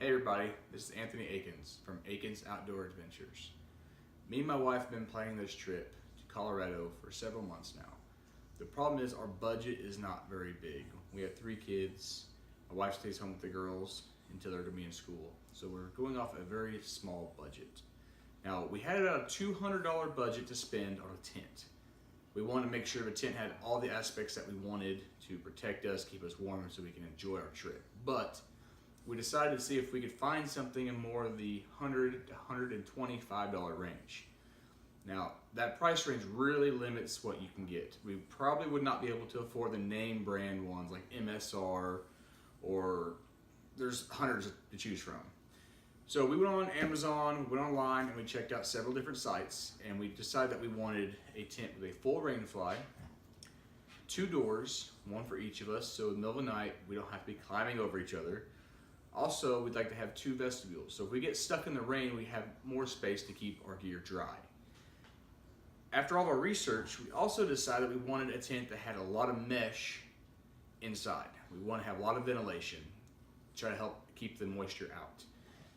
Hey everybody, this is Anthony Akins from Akins Outdoor Adventures. Me and my wife have been planning this trip to Colorado for several months now. The problem is our budget is not very big. We have 3 kids. My wife stays home with the girls until they're going to be in school. So we're going off a very small budget. Now we had about a $200 budget to spend on a tent. We wanted to make sure the tent had all the aspects that we wanted to protect us, keep us warm, so we can enjoy our trip. But we decided to see if we could find something in more of the $100 to $125 range. Now, that price range really limits what you can get. We probably would not be able to afford the name brand ones like MSR, or there's hundreds to choose from. So we went on Amazon, we went online, and we checked out several different sites, and we decided that we wanted a tent with a full rain fly, 2 doors, one for each of us, so in the middle of the night, we don't have to be climbing over each other. Also, we'd like to have 2 vestibules, so if we get stuck in the rain, we have more space to keep our gear dry. After all of our research, we also decided we wanted a tent that had a lot of mesh inside. We want to have a lot of ventilation, try to help keep the moisture out.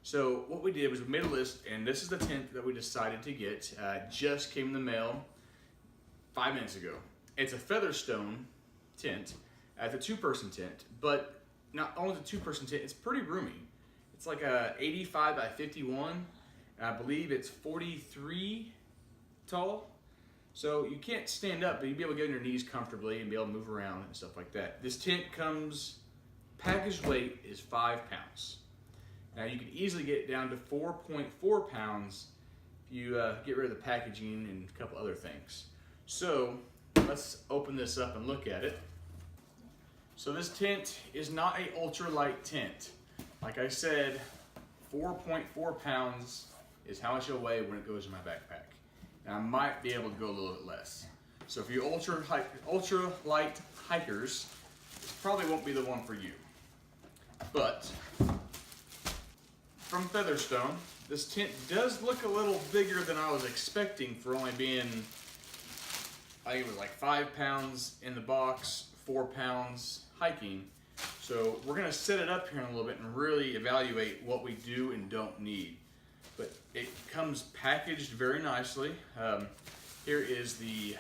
So what we did was we made a list, and this is the tent that we decided to get. Just came in the mail 5 minutes ago. It's a Featherstone tent. It's a 2-person tent, but not only the 2-person tent, it's pretty roomy. It's like a 85 by 51, and I believe it's 43 tall. So you can't stand up, but you'll be able to get on your knees comfortably and be able to move around and stuff like that. This tent packaged weight is 5 pounds. Now you can easily get it down to 4.4 pounds if you get rid of the packaging and a couple other things. So let's open this up and look at it. So this tent is not an ultralight tent. Like I said, 4.4 pounds is how much it'll weigh when it goes in my backpack. And I might be able to go a little bit less. So for you ultralight hikers, this probably won't be the one for you. But from Featherstone, this tent does look a little bigger than I was expecting for only being, I think it was like 5 pounds in the box, 4 pounds hiking. So we're gonna set it up here in a little bit and really evaluate what we do and don't need. But it comes packaged very nicely. Here is the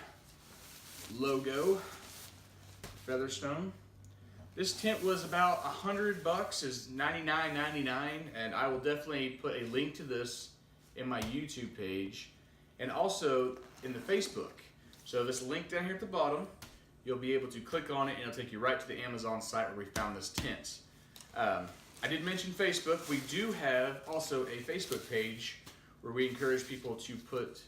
logo, Featherstone. This tent was about $100, is $99.99, and I will definitely put a link to this in my YouTube page and also in the Facebook. So this link down here at the bottom, you'll be able to click on it and it'll take you right to the Amazon site where we found this tent. I did mention Facebook. We do have also a Facebook page where we encourage people to put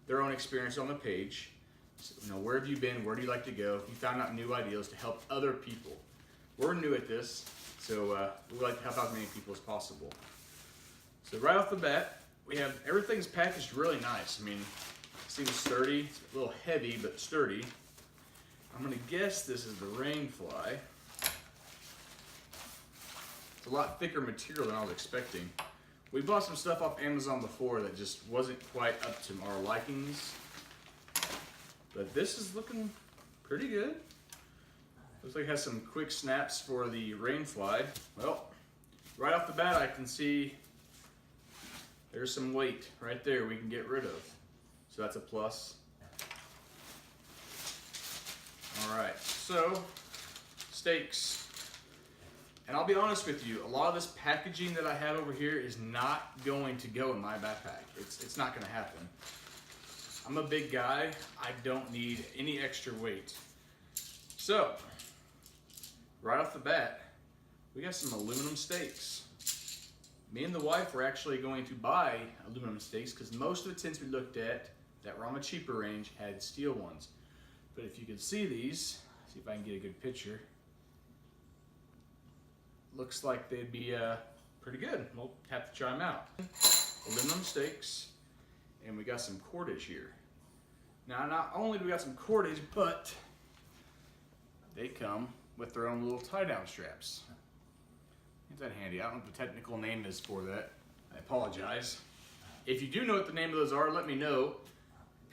their own experience on the page. So, where have you been? Where do you like to go? You found out new ideas to help other people. We're new at this, so we like to help out as many people as possible. So right off the bat, we have everything's packaged really nice. I mean, it seems sturdy. It's a little heavy, but sturdy. I'm gonna guess this is the rain fly. It's a lot thicker material than I was expecting. We bought some stuff off Amazon before that just wasn't quite up to our likings. But this is looking pretty good. Looks like it has some quick snaps for the rain fly. Well, right off the bat I can see there's some weight right there we can get rid of. So that's a plus. Alright, so stakes. And I'll be honest with you, a lot of this packaging that I have over here is not going to go in my backpack. It's not going to happen. I'm a big guy. I don't need any extra weight. So, right off the bat, we got some aluminum stakes. Me and the wife were actually going to buy aluminum stakes because most of the tents we looked at that were on the cheaper range had steel ones. But if you could see these, see if I can get a good picture. Looks like they'd be pretty good. We'll have to try them out. Aluminum stakes, and we got some cordage here. Now, not only do we got some cordage, but they come with their own little tie-down straps. Isn't that handy? I don't know what the technical name is for that. I apologize. If you do know what the name of those are, let me know,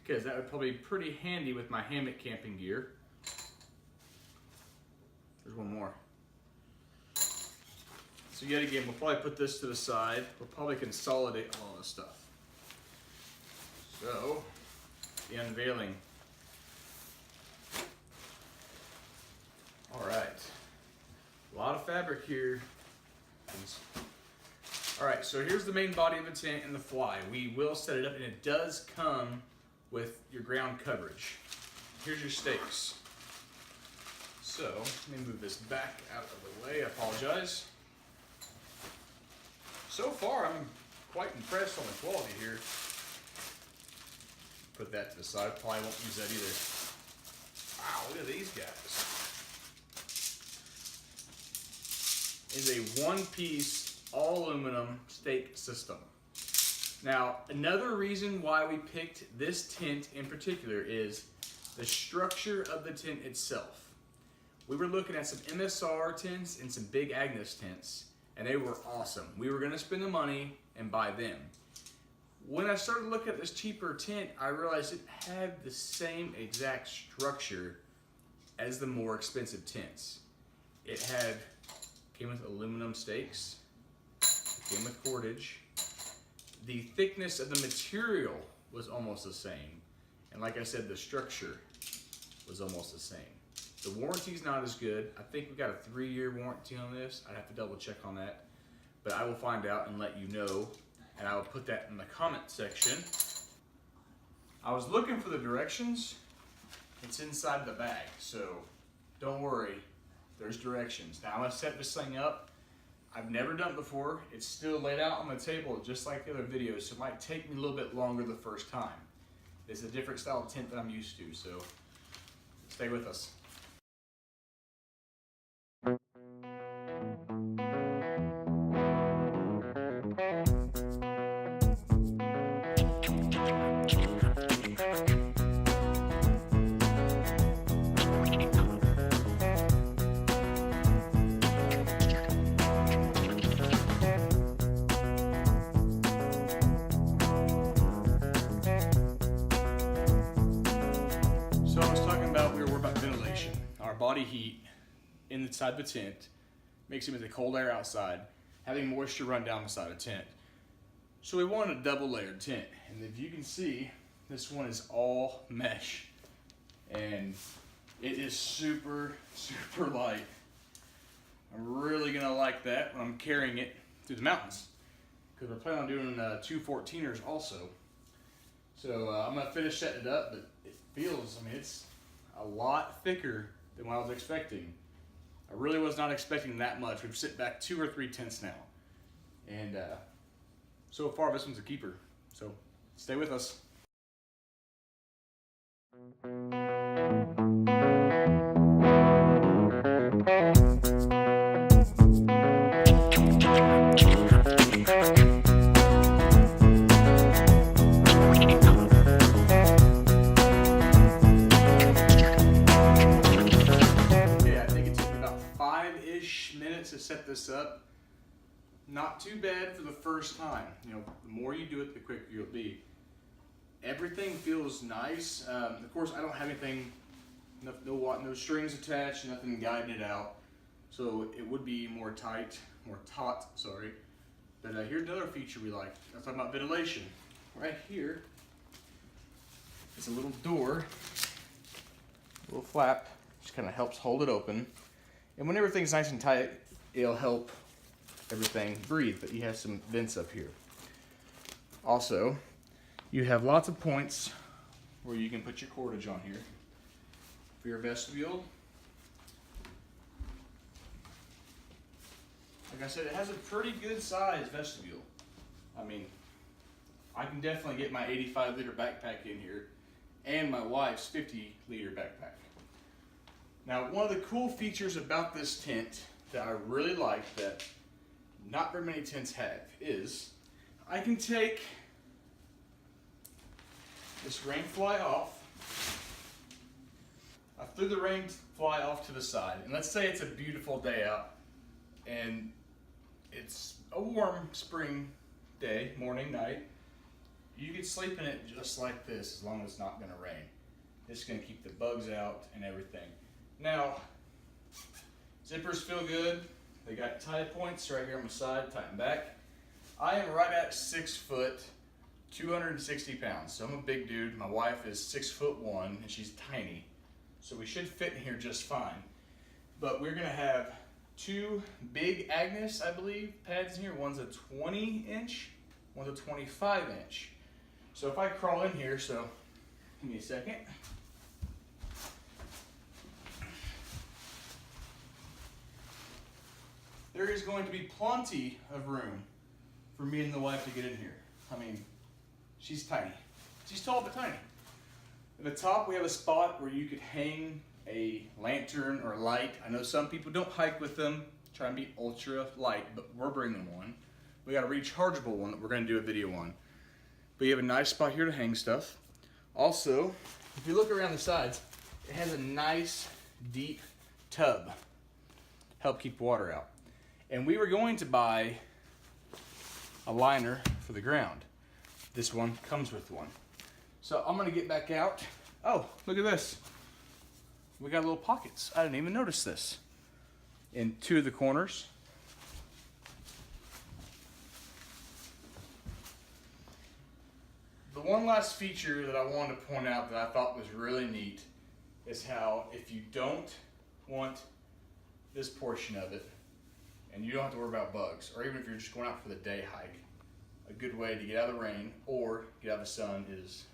because that would probably be pretty handy with my hammock camping gear. There's one more. So yet again, we'll probably put this to the side. We'll probably consolidate all this stuff. So, the unveiling. All right, a lot of fabric here. All right, so here's the main body of the tent and the fly. We will set it up, and it does come with your ground coverage. Here's your stakes. So, let me move this back out of the way. I apologize. So far, I'm quite impressed on the quality here. Put that to the side. Probably won't use that either. Wow, look at these guys. Is a one-piece, all aluminum stake system. Now, another reason why we picked this tent in particular is the structure of the tent itself. We were looking at some MSR tents and some big Agnes tents, and they were awesome. We were gonna spend the money and buy them. When I started looking at this cheaper tent, I realized it had the same exact structure as the more expensive tents. It came with aluminum stakes, came with cordage. The thickness of the material was almost the same. And like I said, the structure was almost the same. The warranty's not as good. I think we got a 3-year warranty on this. I'd have to double check on that. But I will find out and let you know. And I will put that in the comment section. I was looking for the directions. It's inside the bag, so don't worry. There's directions. Now I'm gonna set this thing up. I've never done it before. It's still laid out on the table just like the other videos, so it might take me a little bit longer the first time. It's a different style of tent that I'm used to, so stay with us. Body heat inside the tent makes it with the cold air outside, having moisture run down the side of the tent. So we wanted a double layered tent, and if you can see, this one is all mesh, and it is super, super light. I'm really gonna like that when I'm carrying it through the mountains, because we're planning on doing 2 14ers also. So I'm gonna finish setting it up, but it feels, I mean, it's a lot thicker than what I was expecting. I really was not expecting that much. We've sit back 2 or 3 tents now. And so far this one's a keeper. So stay with us. To set this up. Not too bad for the first time. You know, the more you do it, the quicker you'll be. Everything feels nice. Of course, I don't have anything, no strings attached, nothing guiding it out. So it would be more taut, sorry. But here's another feature we like. I'm talking about ventilation. Right here, it's a little door, a little flap, just kind of helps hold it open. And when everything's nice and tight, it'll help everything breathe, but you have some vents up here. Also, you have lots of points where you can put your cordage on here. For your vestibule, like I said, it has a pretty good size vestibule. I mean, I can definitely get my 85-liter backpack in here and my wife's 50-liter backpack. Now, one of the cool features about this tent that I really like that not very many tents have is I can take this rain fly off. I threw the rain fly off to the side, and let's say it's a beautiful day out and it's a warm spring day, morning, night. You could sleep in it just like this as long as it's not going to rain. It's going to keep the bugs out and everything. Now, zippers feel good, They got tie points right here on the side, tighten back. I am right at 6 foot, 260 pounds. So I'm a big dude. My wife is 6'1" and she's tiny. So we should fit in here just fine. But we're gonna have 2 big Agnes, I believe, pads in here. One's a 20-inch, one's a 25-inch. So if I crawl in here, so give me a second. There is going to be plenty of room for me and the wife to get in here. I mean, she's tiny. She's tall but tiny. At the top, we have a spot where you could hang a lantern or light. I know some people don't hike with them, try and be ultra light, but we're bringing one. We got a rechargeable one that we're gonna do a video on. But you have a nice spot here to hang stuff. Also, if you look around the sides, it has a nice deep tub. Help keep water out. And we were going to buy a liner for the ground. This one comes with one. So I'm gonna get back out. Oh, look at this. We got little pockets. I didn't even notice this. In 2 of the corners. The one last feature that I wanted to point out that I thought was really neat is how if you don't want this portion of it, and you don't have to worry about bugs, or even if you're just going out for the day hike, a good way to get out of the rain or get out of the sun is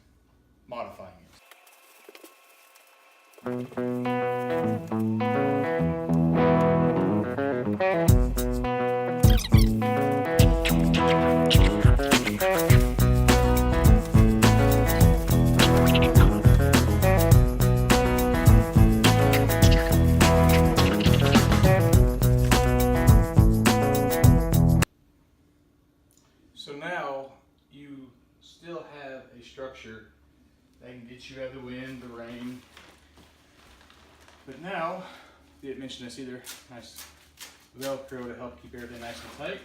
modifying So now you still have a structure that can get you out of the wind, the rain. But now, didn't mention this either, nice Velcro to help keep everything nice and tight.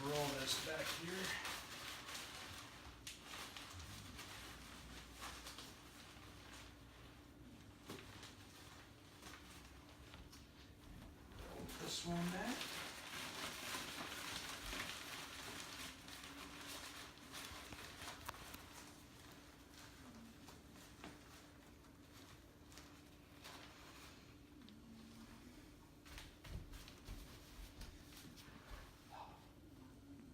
Roll this back here. This one back.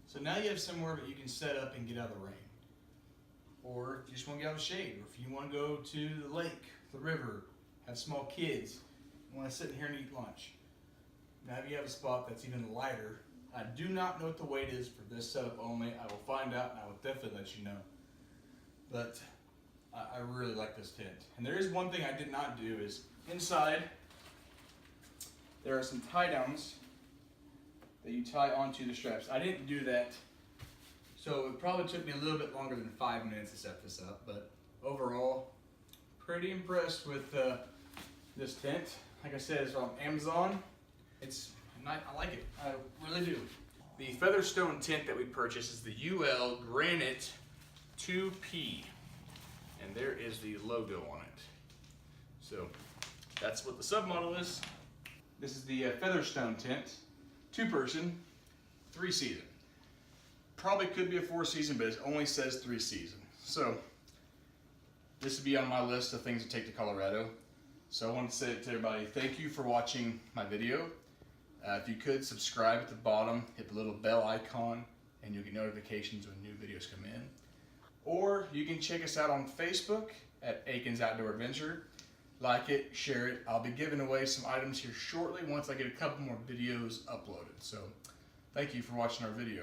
So now you have somewhere that you can set up and get out of the rain. Or if you just want to get out of the shade, or if you want to go to the lake, the river, have small kids, you want to sit in here and eat lunch. Now if you have a spot that's even lighter, I do not know what the weight is for this setup only. I will find out and I will definitely let you know. But I really like this tent. And there is one thing I did not do is inside there are some tie downs that you tie onto the straps. I didn't do that, so it probably took me a little bit longer than 5 minutes to set this up, but overall, pretty impressed with this tent. Like I said, it's from Amazon. I like it, I really do. The Featherstone tent that we purchased is the UL Granite 2P, and there is the logo on it. So that's what the submodel is. This is the Featherstone tent. 2-person, 3-season. Probably could be a 4-season, but it only says 3-season. So this would be on my list of things to take to Colorado. So I want to say to everybody, thank you for watching my video. If you could subscribe at the bottom, hit the little bell icon, and you'll get notifications when new videos come in. Or you can check us out on Facebook at Aikens Outdoor Adventure. Like it, share it. I'll be giving away some items here shortly once I get a couple more videos uploaded. So thank you for watching our video.